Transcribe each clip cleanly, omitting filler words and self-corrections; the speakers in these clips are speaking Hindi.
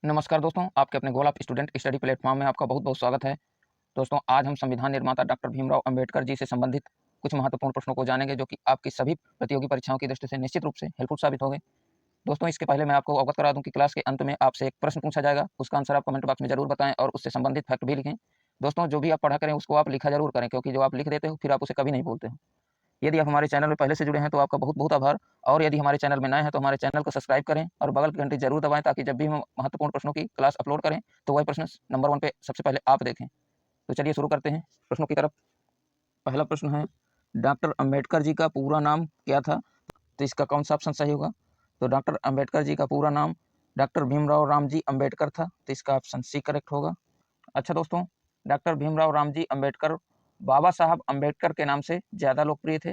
नमस्कार दोस्तों, आपके अपने goal of student study platform में आपका बहुत बहुत स्वागत है। दोस्तों, आज हम संविधान निर्माता डॉक्टर भीमराव अंबेडकर जी से संबंधित कुछ महत्वपूर्ण प्रश्नों को जानेंगे, जो कि आपकी सभी प्रतियोगी परीक्षाओं की दृष्टि से निश्चित रूप से हेल्पफुल साबित होंगे। दोस्तों, इसके पहले मैं आपको अवगत करा दूं कि क्लास के अंत में आपसे एक प्रश्न पूछा जाएगा, उसका आंसर आप कमेंट बॉक्स में जरूर बताएं और उससे संबंधित फैक्ट भी लिखें। दोस्तों, जो भी आप पढ़ा करें उसको आप लिखा जरूर करें, क्योंकि जो आप लिख देते हो फिर आप उसे कभी नहीं बोलते हो। यदि आप हमारे चैनल में पहले से जुड़े हैं तो आपका बहुत बहुत आभार, और यदि हमारे चैनल में नए हैं तो हमारे चैनल को सब्सक्राइब करें और बगल की घंटी जरूर दबाएं, ताकि जब भी हम महत्वपूर्ण प्रश्नों की क्लास अपलोड करें तो वह प्रश्न नंबर 1 पे सबसे पहले आप देखें। तो चलिए शुरू करते हैं प्रश्नों की तरफ। पहला प्रश्न है, डॉक्टर अंबेडकर जी का पूरा नाम क्या था? तो इसका कौन सा ऑप्शन सही होगा? तो डॉक्टर अंबेडकर जी का पूरा नाम डॉक्टर भीमराव रामजी अंबेडकर था, तो इसका ऑप्शन सी करेक्ट होगा। अच्छा दोस्तों, डॉक्टर भीमराव रामजी अंबेडकर बाबा साहब अंबेडकर के नाम से ज़्यादा लोकप्रिय थे।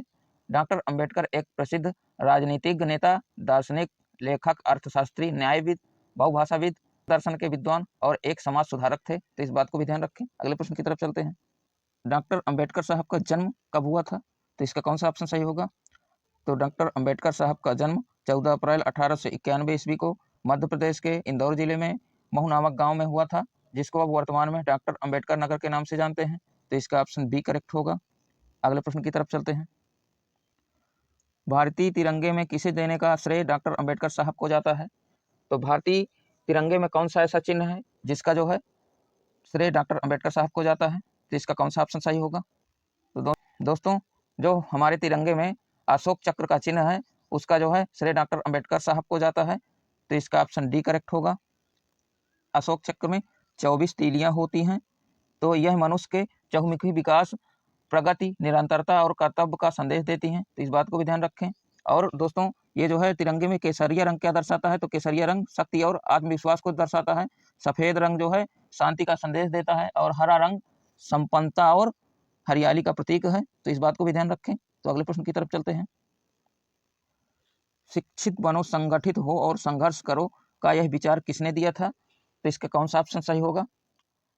डॉक्टर अंबेडकर एक प्रसिद्ध राजनीतिज्ञ, नेता, दार्शनिक, लेखक, अर्थशास्त्री, न्यायविद, बहुभाषाविद, दर्शन के विद्वान और एक समाज सुधारक थे, तो इस बात को भी ध्यान रखें। अगले प्रश्न की तरफ चलते हैं। डॉक्टर अंबेडकर साहब का जन्म कब हुआ था? तो इसका कौन सा ऑप्शन सही होगा? तो डॉक्टर अंबेडकर साहब का जन्म 14 अप्रैल 1891 ईस्वी को मध्य प्रदेश के इंदौर जिले में महू नामक गांव में हुआ था, जिसको अब वर्तमान में डॉक्टर अंबेडकर नगर के नाम से जानते हैं, तो इसका ऑप्शन बी करेक्ट होगा। अगले प्रश्न की तरफ चलते हैं। भारतीय तिरंगे में किसे देने का श्रेय डॉक्टर अंबेडकर साहब को जाता है? तो भारतीय तिरंगे में कौन सा ऐसा चिन्ह है जिसका जो है श्रेय डॉक्टर अंबेडकर साहब को जाता है? तो इसका कौन सा ऑप्शन सही होगा? तो दोस्तों, जो हमारे तिरंगे में अशोक चक्र का चिन्ह है, उसका जो है श्रेय डॉक्टर अंबेडकर साहब को जाता है, तो इसका ऑप्शन डी करेक्ट होगा। अशोक चक्र में 24 तीलियां होती हैं, तो यह मनुष्य के चहुमुखी विकास, प्रगति, निरंतरता और कर्तव्य का संदेश देती हैं, तो इस बात को भी ध्यान रखें। और दोस्तों, ये जो है तिरंगे में केसरिया रंग क्या दर्शाता है? तो केसरिया रंग शक्ति और आत्मविश्वास को दर्शाता है। सफेद रंग जो है शांति का संदेश देता है, और हरा रंग संपन्नता और हरियाली का प्रतीक है, तो इस बात को भी ध्यान रखें। तो अगले प्रश्न की तरफ चलते हैं। शिक्षित बनो, संगठित हो और संघर्ष करो का यह विचार किसने दिया था? तो इसका कौन सा ऑप्शन सही होगा?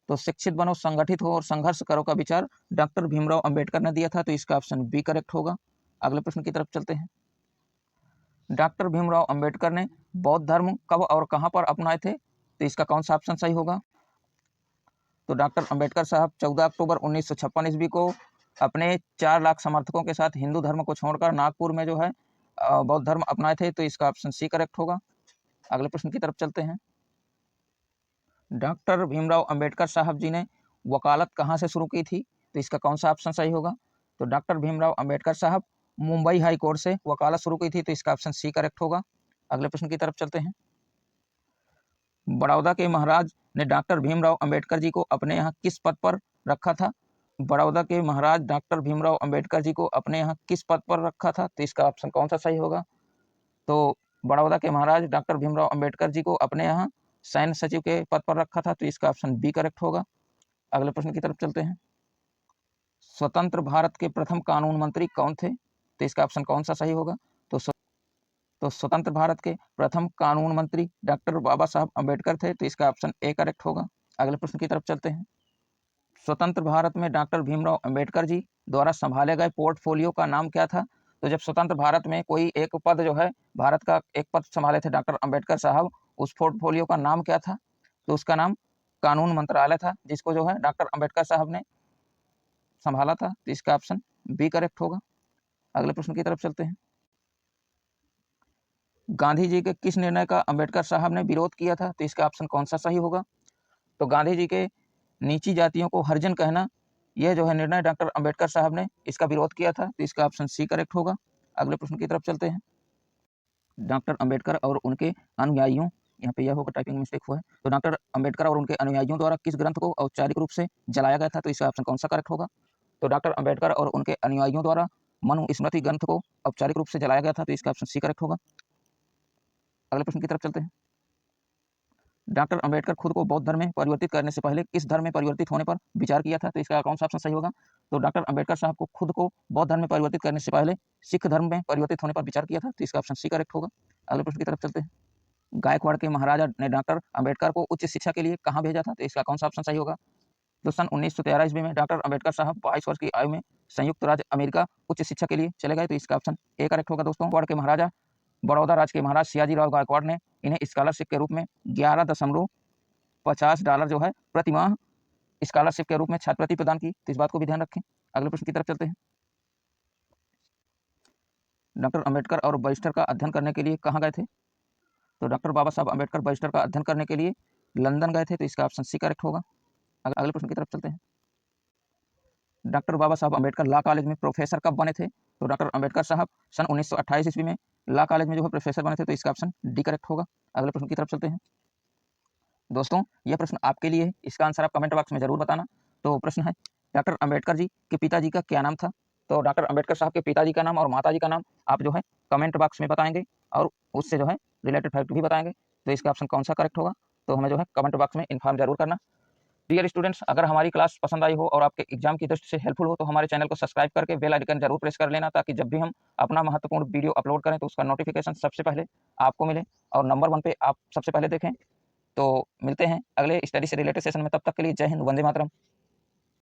तो शिक्षित बनो, संगठित हो और संघर्ष करो का विचार डॉक्टर भीमराव अंबेडकर ने दिया था, तो इसका ऑप्शन बी करेक्ट होगा। अगले प्रश्न की तरफ चलते हैं। डॉक्टर भीमराव अंबेडकर ने बौद्ध धर्म कब और कहां पर अपनाए थे? तो इसका कौन सा ऑप्शन सही होगा? तो डॉक्टर अंबेडकर साहब 14 अक्टूबर 1956 ईस्वी को अपने 4 लाख समर्थकों के साथ हिंदू धर्म को छोड़कर नागपुर में जो है बौद्ध धर्म अपनाए थे, तो इसका ऑप्शन सी करेक्ट होगा। अगले प्रश्न की तरफ चलते हैं। डॉक्टर भीमराव अंबेडकर साहब जी ने वकालत कहाँ से शुरू की थी? तो इसका कौन सा ऑप्शन सही होगा? तो डॉक्टर भीमराव अंबेडकर साहब मुंबई हाई कोर्ट से वकालत शुरू की थी, तो इसका ऑप्शन सी करेक्ट होगा। अगले प्रश्न की तरफ चलते हैं। बड़ौदा के महाराज ने डॉक्टर भीमराव अंबेडकर जी को अपने यहाँ किस पद पर रखा था? बड़ौदा के महाराज डॉक्टर भीमराव अंबेडकर जी को अपने यहाँ किस पद पर रखा था? तो इसका ऑप्शन कौन सा सही होगा? तो बड़ौदा के महाराज डॉक्टर भीमराव अंबेडकर जी को अपने यहाँ सैन्य सचिव के पद पर रखा था, तो इसका ऑप्शन बी करेक्ट होगा। अगले प्रश्न की तरफ चलते हैं। स्वतंत्र भारत के प्रथम कानून मंत्री कौन थे? तो इसका ऑप्शन कौन सा सही होगा? तो स्वतंत्र भारत के प्रथम कानून मंत्री डॉक्टर बाबा साहब अंबेडकर थे, तो इसका ऑप्शन ए करेक्ट होगा। अगले प्रश्न की तरफ चलते हैं। स्वतंत्र भारत में डॉक्टर भीमराव अंबेडकर जी द्वारा संभाले गए पोर्टफोलियो का नाम क्या था? तो जब स्वतंत्र भारत में कोई एक पद जो है, भारत का एक पद संभाले थे डॉक्टर अंबेडकर साहब, उस पोर्टफोलियो का नाम क्या था? तो उसका नाम कानून मंत्रालय था, जिसको जो है डॉक्टर अंबेडकर साहब ने संभाला था, तो इसका ऑप्शन बी करेक्ट होगा। अगले प्रश्न की तरफ चलते हैं। गांधी जी के किस निर्णय का अंबेडकर साहब ने विरोध किया था? तो इसका ऑप्शन कौन सा सही होगा? तो गांधी जी के नीची जातियों को हरिजन कहना, यह जो है निर्णय डॉक्टर अंबेडकर साहब ने इसका विरोध किया था, तो इसका ऑप्शन सी करेक्ट होगा। अगले प्रश्न की तरफ चलते हैं। डॉक्टर अंबेडकर और उनके अनुयायियों, यहाँ पे यह होगा टाइपिंग मिस्टेक हुआ है, तो डॉक्टर अंबेडकर और उनके अनुयायियों द्वारा किस ग्रंथ को औपचारिक रूप से जलाया गया था? तो इसका ऑप्शन कौन सा करेक्ट होगा? तो डॉक्टर अंबेडकर और उनके अनुयायियों द्वारा मनुस्मृति ग्रंथ को औपचारिक रूप से जलाया गया था, तो इसका ऑप्शन सी करेक्ट होगा। अगले प्रश्न की तरफ चलते हैं। डॉक्टर अंबेडकर खुद को बौद्ध धर्म में परिवर्तित करने से पहले किस धर्म में परिवर्तित होने पर विचार किया था? तो इसका कौन सा ऑप्शन सही होगा? तो डॉक्टर अंबेडकर साहब को खुद को बौद्ध धर्म में परिवर्तित करने से पहले सिख धर्म में परिवर्तित होने पर विचार किया था, तो इसका ऑप्शन सी करेक्ट होगा। अगले प्रश्न की तरफ चलते हैं। गायकवाड़ के महाराजा ने डॉक्टर अंबेडकर को उच्च शिक्षा के लिए कहाँ भेजा था? तो इसका कौन सा ऑप्शन सही होगा? तो सन 1913 ईस्वी में डॉक्टर अंबेडकर साहब 22 वर्ष की आयु में संयुक्त राज्य अमेरिका उच्च शिक्षा के लिए चले गए, तो इसका ऑप्शन ए करेक्ट होगा। दोस्तों, गायकवाड़ के महाराजा बड़ौदा राज्य के महाराज सियाजीराव गायकवाड़ ने इन्हें स्कॉलरशिप के रूप में $11.50 जो है प्रति माह स्कॉलरशिप के रूप में छात्रवृत्ति प्रदान की। तो इस बात को भी ध्यान रखें। अगले प्रश्न की तरफ चलते हैं। डॉक्टर अंबेडकर और बैरिस्टर का अध्ययन करने के लिए कहाँ गए थे? तो डॉक्टर बाबा साहब अंबेडकर बैरिस्टर का अध्ययन करने के लिए लंदन गए थे। तो इसका ऑप्शन सी करेक्ट होगा। अगले प्रश्न की तरफ चलते हैं। डॉक्टर बाबा साहब अंबेडकर लॉ कॉलेज में प्रोफेसर कब बने थे? तो डॉक्टर अंबेडकर साहब सन 1928 ईस्वी में लॉ कॉलेज में जो है प्रोफेसर बने थे। तो इसका ऑप्शन डी करेक्ट होगा। अगले प्रश्न की तरफ चलते हैं। दोस्तों, यह प्रश्न आपके लिए है, इसका आंसर आप कमेंट बॉक्स में जरूर बताना। तो प्रश्न है, डॉक्टर अंबेडकर जी के पिताजी का क्या नाम था? तो डॉक्टर अंबेडकर साहब के पिताजी का नाम और माताजी का नाम आप जो है कमेंट बॉक्स में बताएंगे और उससे जो है रिलेटेड फैक्ट भी बताएंगे। तो इसका ऑप्शन कौन सा करेक्ट होगा, तो हमें जो है कमेंट बॉक्स में इन्फॉर्म जरूर करना। डियर स्टूडेंट्स, अगर हमारी क्लास पसंद आई हो और आपके एग्जाम की दृष्टि से हेल्पफुल हो तो हमारे चैनल को सब्सक्राइब करके बेल आइकन जरूर प्रेस कर लेना, ताकि जब भी हम अपना महत्वपूर्ण वीडियो अपलोड करें तो उसका नोटिफिकेशन सबसे पहले आपको मिले और नंबर 1 पे आप सबसे पहले देखें। तो मिलते हैं अगले स्टडी से रिलेटेड सेशन में, तब तक के लिए जय हिंद, वंदे मातरम।